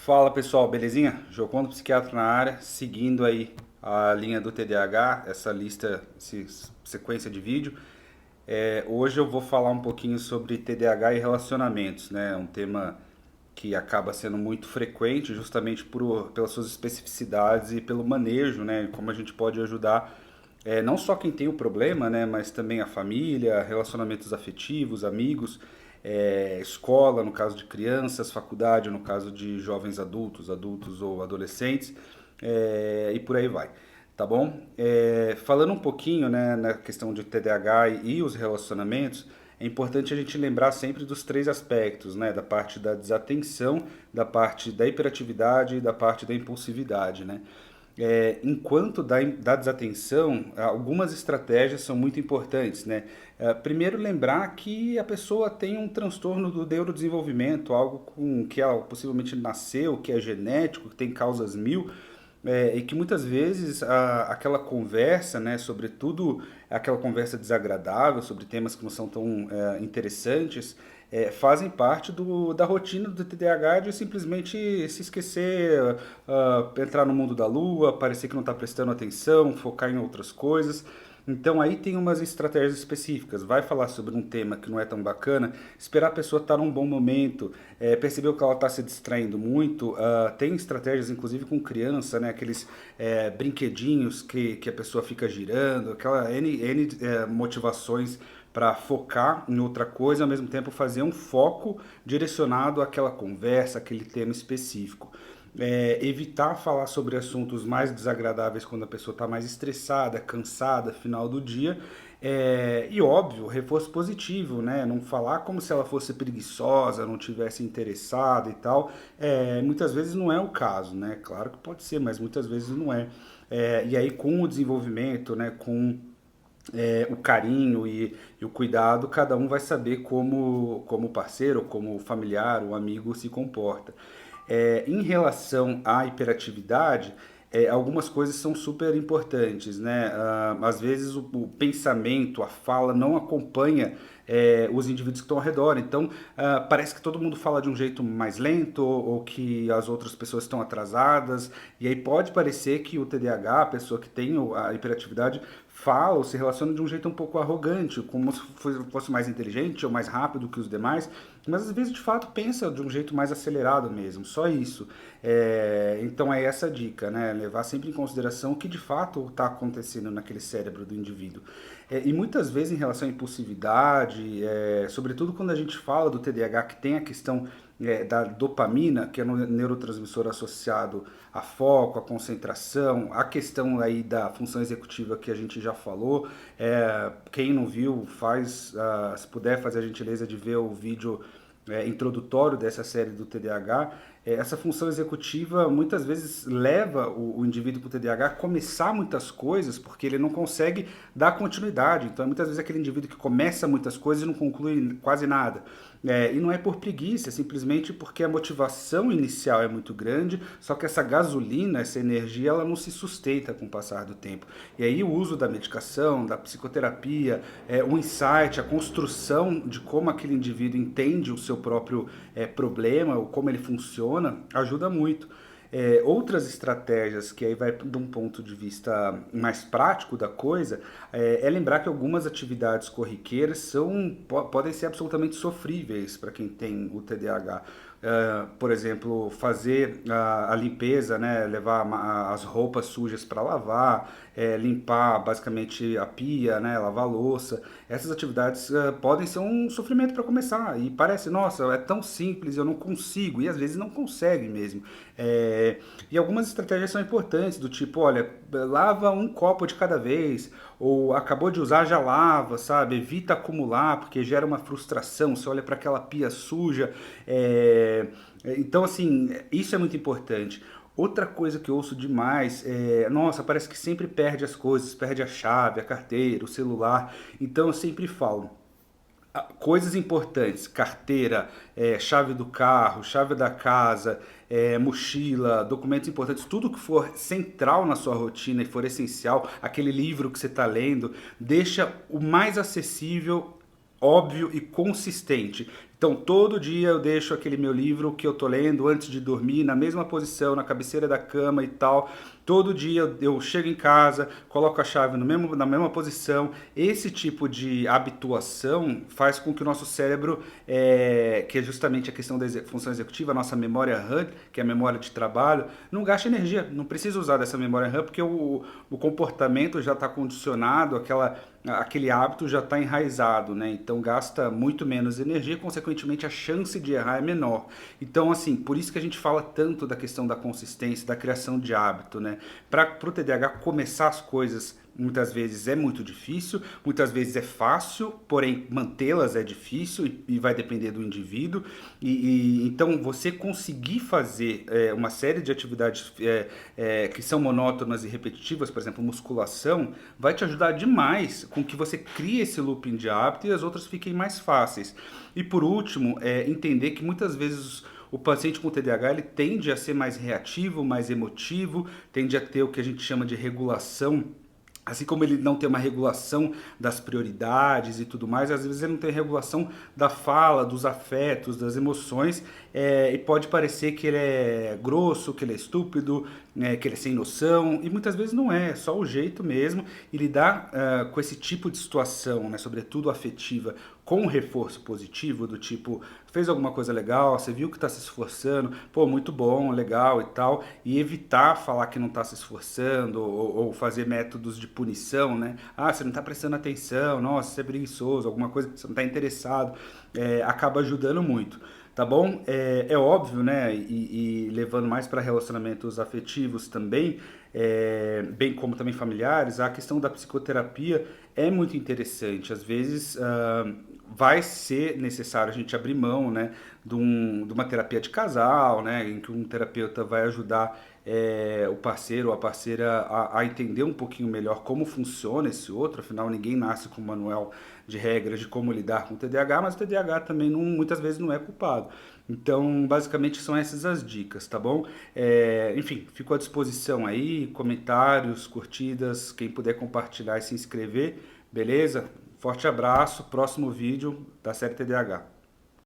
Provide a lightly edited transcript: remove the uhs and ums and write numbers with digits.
Fala pessoal, belezinha? Jocondo Psiquiatra na área, seguindo aí a linha do TDAH, essa lista, essa sequência de vídeo. Hoje eu vou falar um pouquinho sobre TDAH e relacionamentos, né? Um tema que acaba sendo muito frequente justamente pelas suas especificidades e pelo manejo, né? Como a gente pode ajudar não só quem tem o problema, né? Mas também a família, relacionamentos afetivos, amigos, escola, no caso de crianças, faculdade, no caso de jovens adultos, adultos ou adolescentes, e por aí vai. Tá bom? Falando um pouquinho, né, na questão de TDAH e os relacionamentos, é importante a gente lembrar sempre dos três aspectos, né? Da parte da desatenção, da parte da hiperatividade e da parte da impulsividade, né? Enquanto da desatenção, algumas estratégias são muito importantes, né? Primeiro, lembrar que a pessoa tem um transtorno do neurodesenvolvimento, algo com que ela possivelmente nasceu, que é genético, que tem causas mil, e que muitas vezes aquela conversa, né, sobretudo aquela conversa desagradável sobre temas que não são tão interessantes, fazem parte da rotina do TDAH de simplesmente se esquecer, entrar no mundo da lua, parecer que não está prestando atenção, focar em outras coisas. Então aí tem umas estratégias específicas. Vai falar sobre um tema que não é tão bacana, esperar a pessoa estar num bom momento, percebeu que ela está se distraindo muito. Tem estratégias, inclusive com criança, né? Aqueles brinquedinhos que a pessoa fica girando, aquela N motivações para focar em outra coisa, ao mesmo tempo fazer um foco direcionado àquela conversa, aquele tema específico. Evitar falar sobre assuntos mais desagradáveis quando a pessoa está mais estressada, cansada, final do dia. E óbvio, reforço positivo, né? Não falar como se ela fosse preguiçosa, não tivesse interessada e tal. Muitas vezes não é o caso, né? Claro que pode ser, mas muitas vezes não é. E aí com o desenvolvimento, né? Com o carinho e o cuidado, cada um vai saber como parceiro, como familiar, o amigo se comporta. Em relação à hiperatividade, algumas coisas são super importantes, né? Às vezes o pensamento, a fala não acompanha os indivíduos que estão ao redor. Então, parece que todo mundo fala de um jeito mais lento ou que as outras pessoas estão atrasadas. E aí pode parecer que o TDAH, a pessoa que tem a hiperatividade, fala ou se relaciona de um jeito um pouco arrogante, como se fosse mais inteligente ou mais rápido que os demais, mas às vezes de fato pensa de um jeito mais acelerado mesmo, só isso. Então é essa a dica, né? Levar sempre em consideração o que de fato está acontecendo naquele cérebro do indivíduo. E muitas vezes em relação à impulsividade, sobretudo quando a gente fala do TDAH que tem a questão da dopamina, que é um neurotransmissor associado a foco, a concentração, a questão aí da função executiva que a gente já falou. Quem não viu, se puder fazer a gentileza de ver o vídeo introdutório dessa série do TDAH. Essa função executiva muitas vezes leva o indivíduo com o TDAH a começar muitas coisas porque ele não consegue dar continuidade. Então, muitas vezes aquele indivíduo que começa muitas coisas e não conclui quase nada. E não é por preguiça, é simplesmente porque a motivação inicial é muito grande, só que essa gasolina, essa energia, ela não se sustenta com o passar do tempo. E aí o uso da medicação, da psicoterapia, o insight, a construção de como aquele indivíduo entende o seu próprio problema, ou como ele funciona, ajuda muito. Outras estratégias que aí vai de um ponto de vista mais prático da coisa lembrar que algumas atividades corriqueiras podem ser absolutamente sofríveis para quem tem o TDAH. Por exemplo, fazer a limpeza, né, levar as roupas sujas para lavar, limpar basicamente a pia, né, lavar a louça. Essas atividades podem ser um sofrimento para começar e parece, nossa, é tão simples, eu não consigo, e às vezes não consegue mesmo. E algumas estratégias são importantes, do tipo, olha, lava um copo de cada vez, ou acabou de usar, já lava, sabe? Evita acumular, porque gera uma frustração, você olha para aquela pia suja. Então, assim, isso é muito importante. Outra coisa que eu ouço demais nossa, parece que sempre perde as coisas, perde a chave, a carteira, o celular. Então eu sempre falo, coisas importantes, carteira, chave do carro, chave da casa, mochila, documentos importantes, tudo que for central na sua rotina e for essencial, aquele livro que você está lendo, deixa o mais acessível, óbvio e consistente. Então, todo dia eu deixo aquele meu livro que eu tô lendo antes de dormir, na mesma posição, na cabeceira da cama e tal. Todo dia eu chego em casa, coloco a chave no mesmo, na mesma posição. Esse tipo de habituação faz com que o nosso cérebro, que é justamente a questão da função executiva, a nossa memória RAM, que é a memória de trabalho, não gaste energia. Não precisa usar dessa memória RAM porque o comportamento já está condicionado, aquele hábito já está enraizado, né? Então gasta muito menos energia, consequentemente a chance de errar é menor. Então, assim, por isso que a gente fala tanto da questão da consistência, da criação de hábito, né? Para o TDAH começar as coisas muitas vezes é muito difícil, muitas vezes é fácil, porém mantê-las é difícil e vai depender do indivíduo. Então você conseguir fazer uma série de atividades que são monótonas e repetitivas, por exemplo, musculação, vai te ajudar demais com que você crie esse looping de hábito e as outras fiquem mais fáceis. E por último, entender que muitas vezes o paciente com TDAH ele tende a ser mais reativo, mais emotivo, tende a ter o que a gente chama de regulação. Assim como ele não tem uma regulação das prioridades e tudo mais, às vezes ele não tem regulação da fala, dos afetos, das emoções, e pode parecer que ele é grosso, que ele é estúpido, que ele é sem noção, e muitas vezes não é só o jeito mesmo, e lidar com esse tipo de situação, né, sobretudo afetiva, com um reforço positivo, do tipo, fez alguma coisa legal, você viu que está se esforçando, pô, muito bom, legal e tal, e evitar falar que não está se esforçando, ou fazer métodos de punição, né? Ah, você não está prestando atenção, nossa, você é preguiçoso, alguma coisa que você não está interessado, acaba ajudando muito. Tá bom? É óbvio, né? E levando mais para relacionamentos afetivos também, bem como também familiares, a questão da psicoterapia é muito interessante. Às vezes vai ser necessário a gente abrir mão, né, de uma terapia de casal, né, em que um terapeuta vai ajudar o parceiro ou a parceira a entender um pouquinho melhor como funciona esse outro. Afinal, ninguém nasce com um manual de regras de como lidar com o TDAH, mas o TDAH também muitas vezes não é culpado. Então, basicamente são essas as dicas, tá bom? Enfim, fico à disposição aí, comentários, curtidas, quem puder compartilhar e se inscrever, beleza? Forte abraço, próximo vídeo da série TDAH.